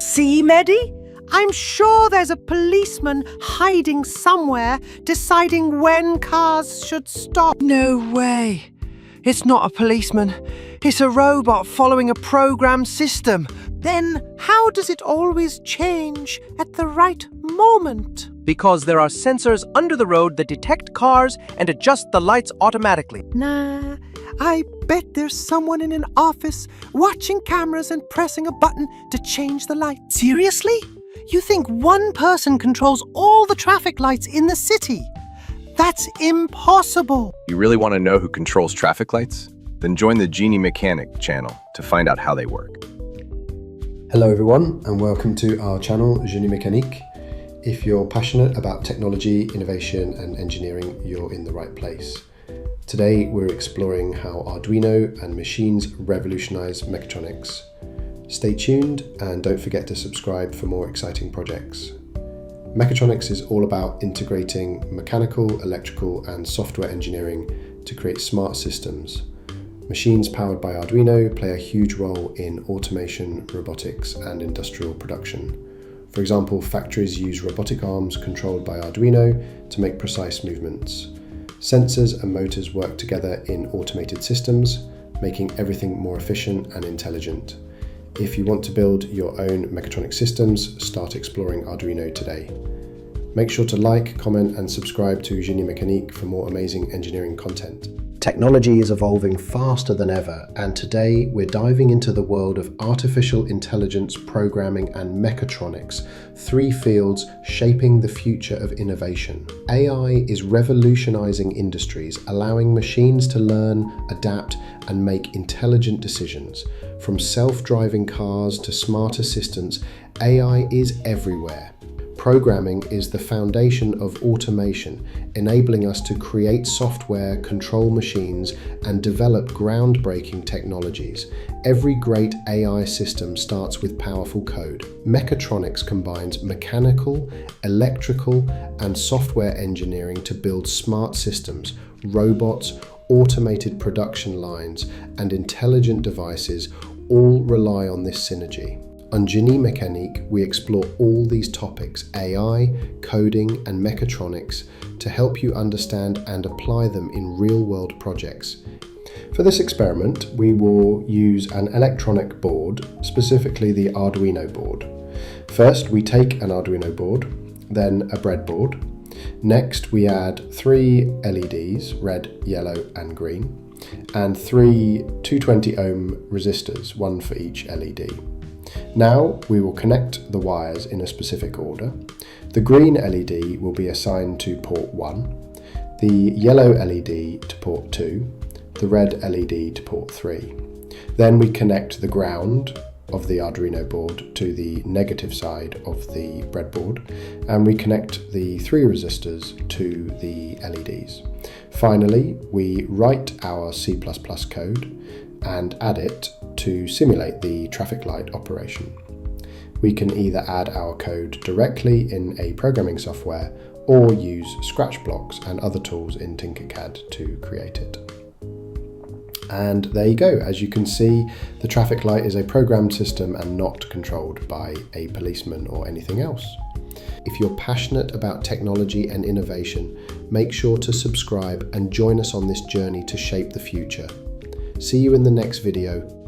See, Mehdi? I'm sure there's a policeman hiding somewhere, deciding when cars should stop. No way. It's not a policeman. It's a robot following a programmed system. Then how does it always change at the right moment? Because there are sensors under the road that detect cars and adjust the lights automatically. Nah, I bet there's someone in an office watching cameras and pressing a button to change the light. Seriously? You think one person controls all the traffic lights in the city? That's impossible. You really want to know who controls traffic lights? Then join the Genie Mechanic channel to find out how they work. Hello everyone, and welcome to our channel Genie Mécanique. If you're passionate about technology, innovation and engineering, you're in the right place. Today we're exploring how Arduino and machines revolutionize mechatronics. Stay tuned and don't forget to subscribe for more exciting projects. Mechatronics is all about integrating mechanical, electrical and software engineering to create smart systems. Machines powered by Arduino play a huge role in automation, robotics and industrial production. For example, factories use robotic arms controlled by Arduino to make precise movements. Sensors and motors work together in automated systems, making everything more efficient and intelligent. If you want to build your own mechatronic systems, start exploring Arduino today. Make sure to like, comment and subscribe to Genie Mécanique for more amazing engineering content. Technology is evolving faster than ever, and today we're diving into the world of artificial intelligence, programming and mechatronics, three fields shaping the future of innovation. AI is revolutionizing industries, allowing machines to learn, adapt and make intelligent decisions. From self-driving cars to smart assistants, AI is everywhere. Programming is the foundation of automation, enabling us to create software, control machines, and develop groundbreaking technologies. Every great AI system starts with powerful code. Mechatronics combines mechanical, electrical, and software engineering to build smart systems, robots, automated production lines, and intelligent devices all rely on this synergy. On Genie Mécanique, we explore all these topics, AI, coding and mechatronics, to help you understand and apply them in real-world projects. For this experiment, we will use an electronic board, specifically the Arduino board. First, we take an Arduino board, then a breadboard. Next, we add 3 LEDs, red, yellow and green, and 3 220 ohm resistors, one for each LED. Now we will connect the wires in a specific order. The green LED will be assigned to port 1, the yellow LED to port 2, the red LED to port 3. Then we connect the ground of the Arduino board to the negative side of the breadboard, and we connect the 3 resistors to the LEDs. Finally, we write our C++ code and add it to simulate the traffic light operation. We can either add our code directly in a programming software or use scratch blocks and other tools in Tinkercad to create it. And there you go. As you can see, the traffic light is a programmed system and not controlled by a policeman or anything else. If you're passionate about technology and innovation, make sure to subscribe and join us on this journey to shape the future. See you in the next video.